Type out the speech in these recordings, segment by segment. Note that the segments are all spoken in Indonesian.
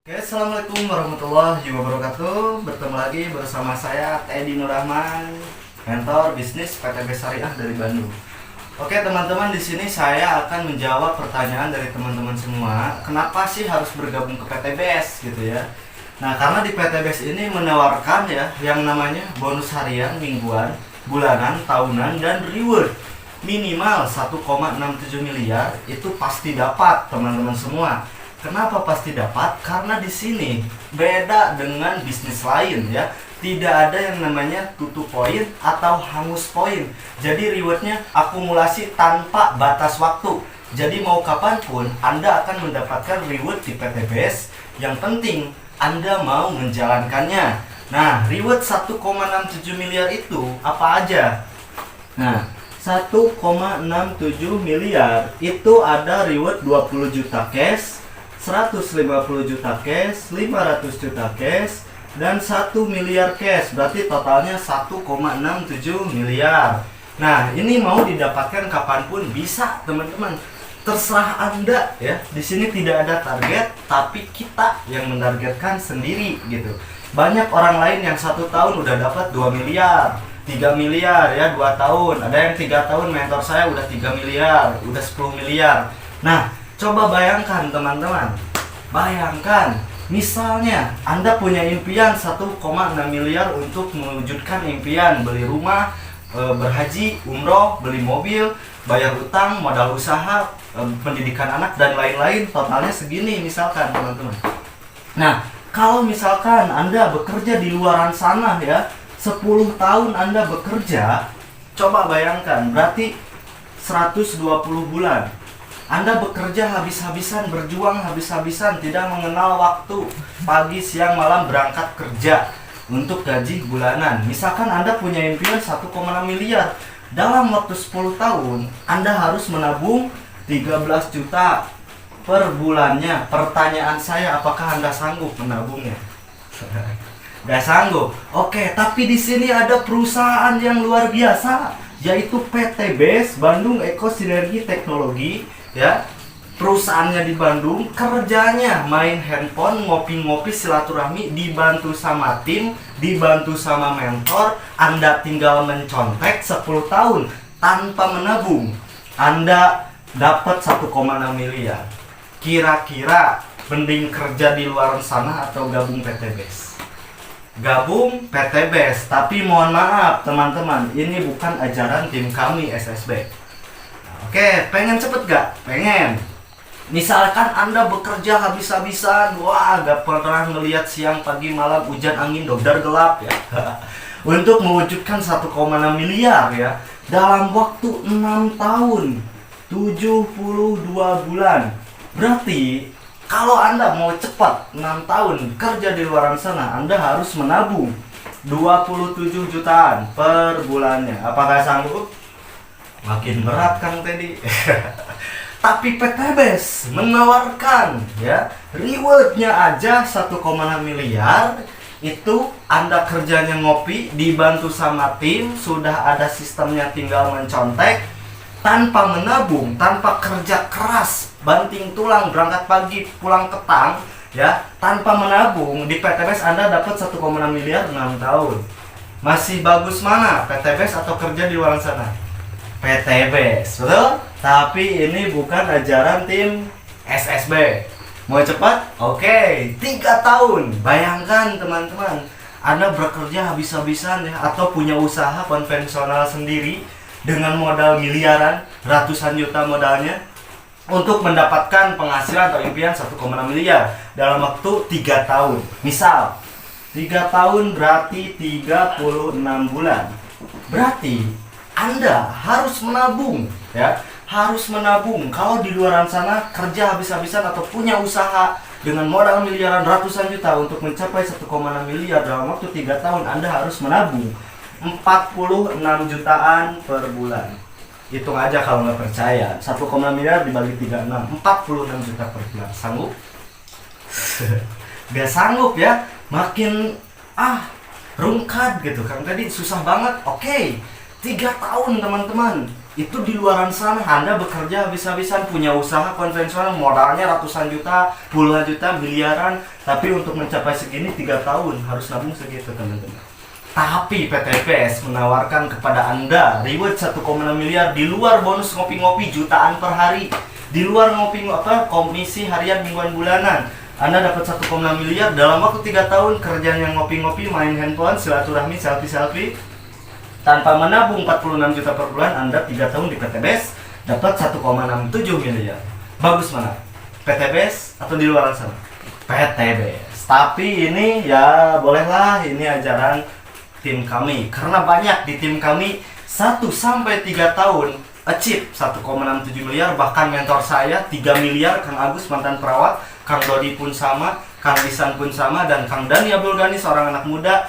Oke, assalamualaikum warahmatullahi wabarakatuh. Bertemu lagi bersama saya Teddy Nur Rahman, mentor bisnis PTB Syariah dari Bandung. Oke teman-teman, di sini saya akan menjawab pertanyaan dari teman-teman semua. Kenapa sih harus bergabung ke PTBS gitu ya? Nah, karena di PTBS ini menawarkan ya yang namanya bonus harian, mingguan, bulanan, tahunan, dan reward minimal 1,67 miliar itu pasti dapat teman-teman semua. Kenapa pasti dapat? Karena di sini beda dengan bisnis lain ya. Tidak ada yang namanya tutup poin atau hangus poin. Jadi rewardnya akumulasi tanpa batas waktu. Jadi mau kapanpun Anda akan mendapatkan reward di PTBS. Yang penting Anda mau menjalankannya. Nah, reward 1,67 miliar itu apa aja? Nah, 1,67 miliar itu ada reward 20 juta cash, 150 juta cash, 500 juta cash, dan 1 miliar cash. Berarti totalnya 1,67 miliar. Nah, ini mau didapatkan kapanpun bisa, teman-teman. Terserah Anda ya. Di sini tidak ada target, tapi kita yang menargetkan sendiri gitu. Banyak orang lain yang 1 tahun udah dapat 2 miliar, 3 miliar ya, 2 tahun. Ada yang 3 tahun, mentor saya udah 3 miliar, udah 10 miliar. Nah, coba bayangkan teman-teman. Bayangkan, misalnya Anda punya impian 1,6 miliar untuk mewujudkan impian beli rumah, berhaji, umroh, beli mobil, bayar utang, modal usaha, pendidikan anak, dan lain-lain. Totalnya segini misalkan teman-teman. Nah, kalau misalkan Anda bekerja di luaran sana ya, 10 tahun Anda bekerja, coba bayangkan, berarti 120 bulan. Anda bekerja habis-habisan, berjuang habis-habisan, tidak mengenal waktu, pagi, siang, malam berangkat kerja untuk gaji bulanan. Misalkan Anda punya impian 1,6 miliar. Dalam waktu 10 tahun, Anda harus menabung 13 juta per bulannya. Pertanyaan saya, apakah Anda sanggup menabungnya? Gak sanggup. Oke, tapi di sini ada perusahaan yang luar biasa, yaitu PTBS Bandung Eko Sinergi Teknologi. Ya, perusahaannya di Bandung, kerjanya main handphone, ngopi-ngopi, silaturahmi, dibantu sama tim, dibantu sama mentor. Anda tinggal mencontek 10 tahun tanpa menabung, Anda dapat 1,6 miliar. Kira-kira mending kerja di luar sana atau gabung PTBS? Gabung PTBS, tapi mohon maaf teman-teman, ini bukan ajaran tim kami SSB. Oke, pengen cepet gak? Pengen. Misalkan Anda bekerja habis-habisan, wah gak pernah ngelihat siang, pagi, malam, hujan, angin, dodar, gelap ya. Untuk mewujudkan 1,6 miliar ya, dalam waktu 6 tahun, 72 bulan. Berarti kalau Anda mau cepat 6 tahun kerja di luar sana, Anda harus menabung 27 jutaan per bulannya. Apakah sanggup? Makin berat Kang Teddy. Tapi PTBS menawarkan ya, rewardnya aja 1,6 miliar. Itu Anda kerjanya ngopi, dibantu sama tim, sudah ada sistemnya, tinggal mencontek, tanpa menabung, tanpa kerja keras, banting tulang, berangkat pagi, pulang petang ya, tanpa menabung. Di PTBS Anda dapat 1,6 miliar 6 tahun. Masih bagus mana, PTBS atau kerja di luar sana? PTBS, betul? Tapi ini bukan ajaran tim SSB. Mau cepat? Oke, 3 tahun. Bayangkan teman-teman, Anda bekerja habis-habisan ya, atau punya usaha konvensional sendiri dengan modal miliaran, ratusan juta modalnya, untuk mendapatkan penghasilan atau impian 1,6 miliar dalam waktu 3 tahun. Misal 3 tahun berarti 36 bulan. Berarti Anda harus menabung ya, harus menabung. Kalau di luaran sana kerja habis-habisan atau punya usaha dengan modal miliaran, ratusan juta, untuk mencapai 1,6 miliar dalam waktu 3 tahun, Anda harus menabung 46 jutaan per bulan. Hitung aja kalau nggak percaya, 1,6 miliar dibagi 36, 46 juta per bulan. Sanggup? Gak sanggup ya, makin rungkat gitu Kang, tadi susah banget. Oke, 3 tahun teman-teman, Itu di luaran sana Anda bekerja habis-habisan, punya usaha konvensional, modalnya ratusan juta, puluhan juta, miliaran, tapi untuk mencapai segini 3 tahun harus nabung segitu teman-teman. Tapi PTBS menawarkan kepada Anda reward 1,6 miliar di luar bonus ngopi-ngopi jutaan per hari, di luar komisi harian, mingguan, bulanan. Anda dapat 1,6 miliar dalam waktu 3 tahun kerjanya ngopi-ngopi, main handphone, silaturahmi, selfie-selfie, tanpa menabung 46 juta per bulan. Anda 3 tahun di PTBS dapat 1,67 miliar. Bagus mana? PTBS atau di luar sana? PTBS. Tapi ini ya bolehlah, ini ajaran tim kami. Karena banyak di tim kami 1 sampai 3 tahun achieve 1,67 miliar. Bahkan mentor saya 3 miliar, Kang Agus mantan perawat, Kang Dodi pun sama, Kang Lisan pun sama, dan Kang Dani Abdul Ghani seorang anak muda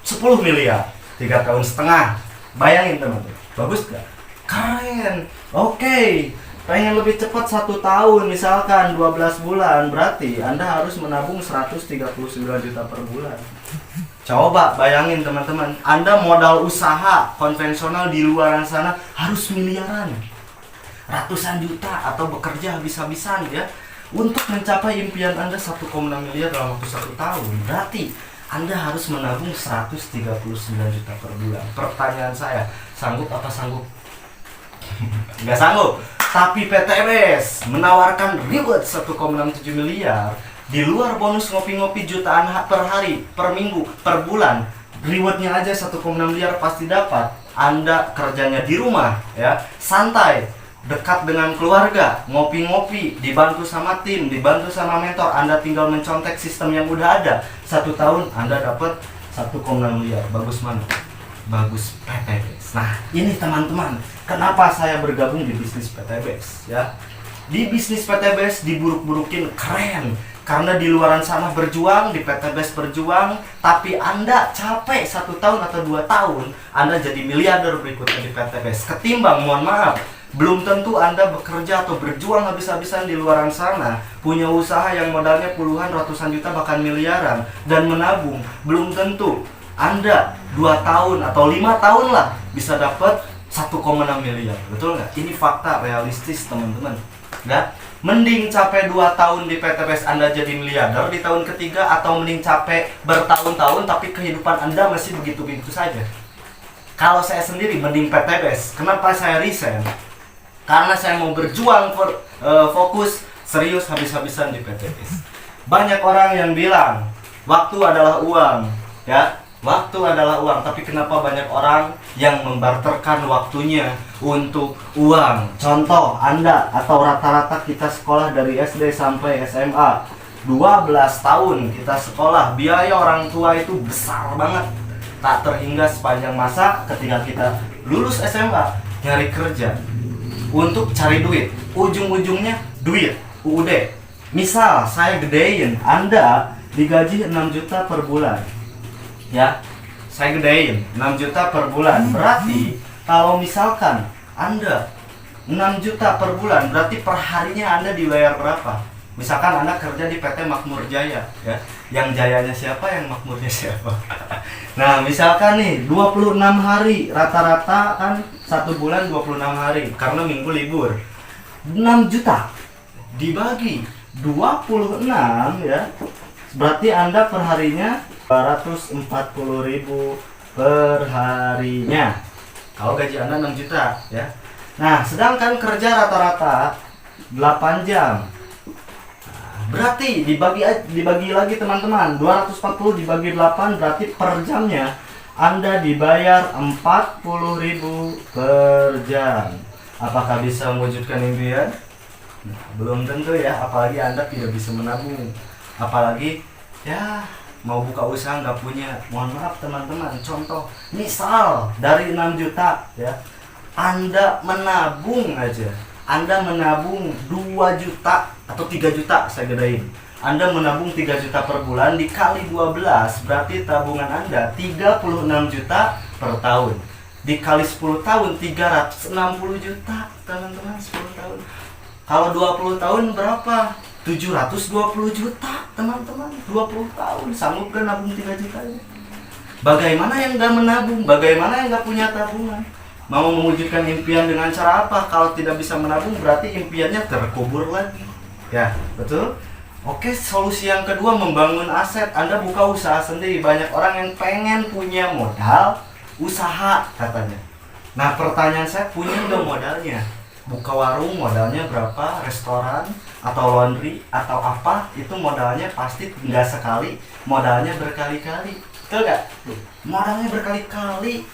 10 miliar 3 tahun setengah. Bayangin teman-teman, bagus gak? Keren. Oke, pengen lebih cepat 1 tahun, misalkan 12 bulan, berarti Anda harus menabung 139 juta per bulan. Coba bayangin teman-teman, Anda modal usaha konvensional di luar sana harus miliaran, ratusan juta, atau bekerja habis-habisan ya untuk mencapai impian Anda 1,6 miliar dalam waktu 1 tahun. Berarti Anda harus menabung 139 juta per bulan. Pertanyaan saya, sanggup apa sanggup? Nggak sanggup. Tapi PTBS menawarkan reward 1,67 miliar di luar bonus ngopi-ngopi jutaan per hari, per minggu, per bulan. Rewardnya aja 1,6 miliar pasti dapat. Anda kerjanya di rumah ya, santai, dekat dengan keluarga, ngopi-ngopi, dibantu sama tim, dibantu sama mentor. Anda tinggal mencontek sistem yang udah ada. 1 tahun Anda dapat 1,6 miliar. Bagus mana? Bagus PTBS. Nah ini teman-teman, kenapa saya bergabung di bisnis PTBS ya. Di bisnis PTBS diburuk-burukin keren, karena di luaran sana berjuang, di PTBS berjuang, tapi Anda capek 1 tahun atau 2 tahun, Anda jadi miliarder berikutnya di PTBS. Ketimbang, mohon maaf, belum tentu Anda bekerja atau berjuang habis-habisan di luaran sana, punya usaha yang modalnya puluhan, ratusan juta, bahkan miliaran, dan menabung. Belum tentu Anda 2 tahun atau 5 tahun lah bisa dapat 1,6 miliar. Betul nggak? Ini fakta realistis teman-teman. Nggak? Mending capek 2 tahun di PTBS Anda jadi miliarder di tahun ketiga, atau mending capek bertahun-tahun tapi kehidupan Anda masih begitu-begitu saja. Kalau saya sendiri mending PTBS. Kenapa saya resign? Karena saya mau berjuang fokus serius habis-habisan di PTBS. Banyak orang yang bilang waktu adalah uang, ya. Waktu adalah uang, tapi kenapa banyak orang yang membarterkan waktunya untuk uang? Contoh, Anda atau rata-rata kita sekolah dari SD sampai SMA 12 tahun kita sekolah, biaya orang tua itu besar banget, tak terhingga sepanjang masa. Ketika kita lulus SMA, nyari kerja untuk cari duit, ujung-ujungnya duit, UUD. Misal saya gedein, Anda digaji 6 juta per bulan, ya, saya gedein 6 juta per bulan. Berarti kalau misalkan Anda 6 juta per bulan, berarti per harinya Anda dibayar berapa? Misalkan Anda kerja di PT Makmur Jaya, ya, yang jayanya siapa, yang makmurnya siapa? Nah, misalkan nih 26 hari, rata-rata kan 1 bulan 26 hari, karena minggu libur. 6 juta dibagi 26 ya, berarti Anda per harinya 240.000 per harinya kalau gaji Anda 6 juta ya. Nah, sedangkan kerja rata-rata 8 jam. Berarti dibagi lagi teman-teman, 240 dibagi 8, berarti per jamnya Anda dibayar 40.000 per jam. Apakah bisa mewujudkan impian? Nah, belum tentu ya, apalagi Anda tidak bisa menabung, apalagi ya mau buka usaha nggak punya. Mohon maaf teman-teman, contoh misal dari 6 juta ya, Anda menabung aja, Anda menabung 2 juta atau 3 juta, saya gedein, Anda menabung 3 juta per bulan, dikali 12 berarti tabungan Anda 36 juta per tahun, dikali 10 tahun 360 juta teman-teman. 10 tahun, kalau 20 tahun berapa? 720 juta teman-teman. 20 tahun sanggup gak nabung 3 juta? Bagaimana yang gak menabung? Bagaimana yang gak punya tabungan? Mau mewujudkan impian dengan cara apa? Kalau tidak bisa menabung berarti impiannya terkubur lagi. Ya, betul? Oke, solusi yang kedua membangun aset. Anda buka usaha sendiri. Banyak orang yang pengen punya modal usaha katanya. Nah, pertanyaan saya, punya nggak modalnya? Buka warung modalnya berapa? Restoran atau laundry atau apa? Itu modalnya pasti nggak sekali, modalnya berkali-kali. Betul nggak? Modalnya berkali-kali.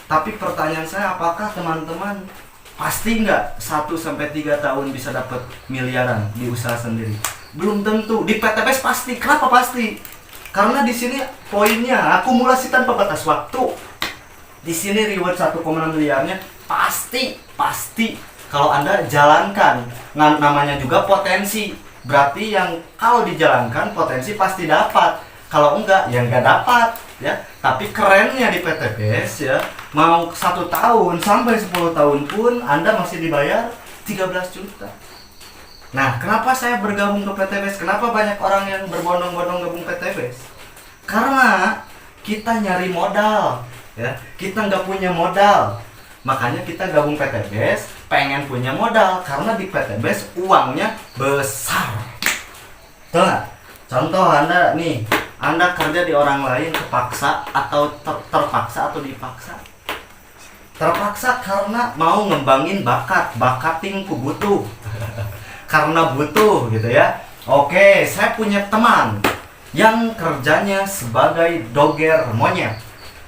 Tapi pertanyaan saya, apakah teman-teman pasti nggak 1-3 tahun bisa dapat miliaran di usaha sendiri? Belum tentu. Di PTBS pasti. Kenapa pasti? Karena di sini poinnya akumulasi tanpa batas waktu. Di sini reward 1,6 miliarnya pasti. Kalau Anda jalankan, namanya juga potensi. Berarti yang kalau dijalankan potensi pasti dapat. Kalau enggak, ya enggak dapat, ya. Tapi kerennya di PTBS ya, mau 1 tahun sampai 10 tahun pun Anda masih dibayar 13 juta. Nah, kenapa saya bergabung ke PTBS? Kenapa banyak orang yang berbondong-bondong gabung PTBS? Karena kita nyari modal, ya. Kita nggak punya modal, makanya kita gabung PTBS, pengen punya modal. Karena di PTBS uangnya besar. Betul nggak? Contoh Anda nih, Anda kerja di orang lain terpaksa atau terpaksa atau dipaksa? Terpaksa karena mau ngembangin bakat tingku butuh. Karena butuh gitu ya. Oke, saya punya teman yang kerjanya sebagai doger monyet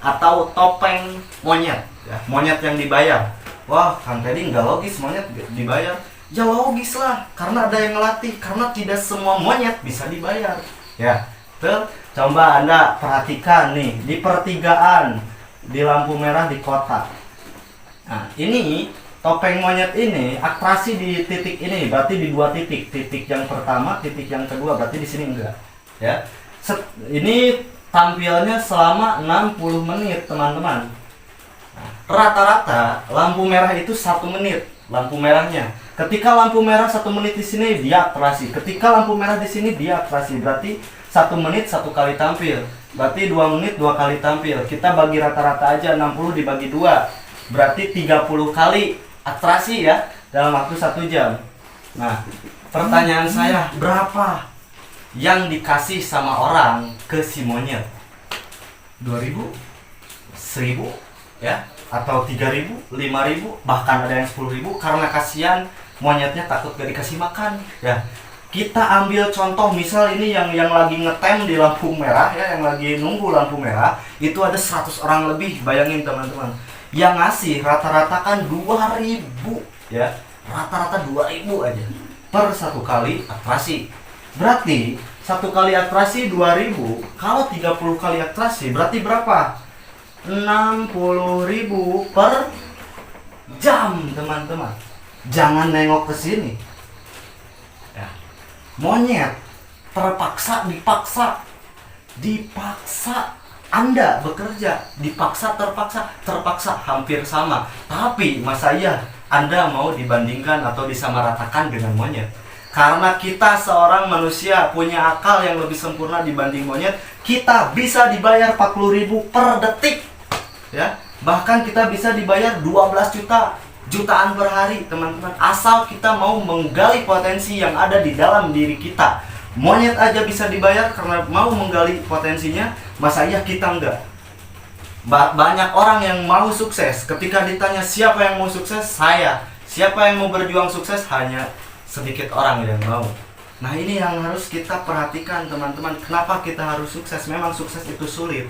atau topeng monyet, ya. Monyet yang dibayar. Wah, Kang Teddy nggak logis monyet dibayar. Ya logis lah, karena ada yang ngelatih. Karena tidak semua monyet bisa dibayar. Ya, betul. Coba Anda perhatikan nih di pertigaan, di lampu merah di kota. Nah, ini topeng monyet ini atraksi di titik ini, berarti di 2 titik. Titik yang pertama, titik yang kedua, berarti di sini enggak. Ya. Ini tampilnya selama 60 menit, teman-teman. Rata-rata lampu merah itu 1 menit, lampu merahnya. Ketika lampu merah 1 menit di sini dia atraksi. Ketika lampu merah di sini dia atraksi. Berarti 1 menit 1 kali tampil. Berarti 2 menit 2 kali tampil. Kita bagi rata-rata aja, 60 dibagi 2. Berarti 30 kali atraksi ya dalam waktu 1 jam. Nah, pertanyaan saya, berapa yang dikasih sama orang ke si monyet? 2.000, 1.000, ya, atau 3.000, 5.000, bahkan ada yang 10.000 karena kasihan monyetnya takut gak dikasih makan. Ya, kita ambil contoh misal ini yang lagi ngetem di lampu merah ya, yang lagi nunggu lampu merah itu ada 100 orang lebih. Bayangin teman-teman, yang ngasih rata-rata kan 2.000 ya, rata-rata 2.000 aja per 1 kali atraksi. Berarti 1 kali atraksi 2.000, kalau 30 kali atraksi berarti berapa? 60.000 per jam, teman-teman. Jangan nengok ke sini ya. Monyet terpaksa dipaksa Anda bekerja, dipaksa terpaksa hampir sama. Tapi masa iya Anda mau dibandingkan atau disamaratakan dengan monyet? Karena kita seorang manusia punya akal yang lebih sempurna dibanding monyet. Kita bisa dibayar 40.000 per detik, ya. Bahkan kita bisa dibayar 12 jutaan per hari, teman-teman. Asal kita mau menggali potensi yang ada di dalam diri kita. Monyet aja bisa dibayar karena mau menggali potensinya, masa iya kita enggak? Banyak orang yang mau sukses, ketika ditanya siapa yang mau sukses, saya. Siapa yang mau berjuang sukses, hanya sedikit orang yang mau. Nah, ini yang harus kita perhatikan, teman-teman. Kenapa kita harus sukses? Memang sukses itu sulit,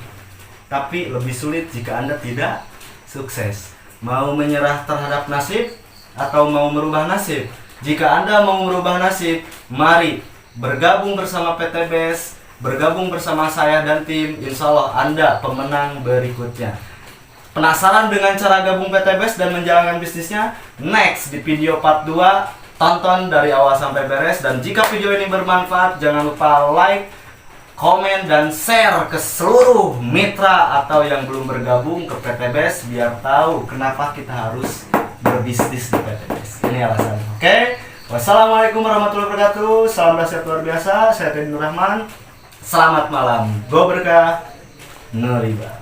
tapi lebih sulit jika Anda tidak sukses. Mau menyerah terhadap nasib atau mau merubah nasib? Jika Anda mau merubah nasib, mari bergabung bersama PTBS, bergabung bersama saya dan tim. Insya Allah Anda pemenang berikutnya. Penasaran dengan cara gabung PTBS dan menjalankan bisnisnya? Next di video part 2, tonton dari awal sampai beres. Dan jika video ini bermanfaat, jangan lupa like, komen, dan share ke seluruh mitra atau yang belum bergabung ke PTBS biar tahu kenapa kita harus berbisnis di PTBS. Ini alasannya. Oke? Wassalamualaikum warahmatullahi wabarakatuh. Salam dahsyat luar biasa. Saya Teddy Nur Rahman. Selamat malam. Go berkah. Nuriba.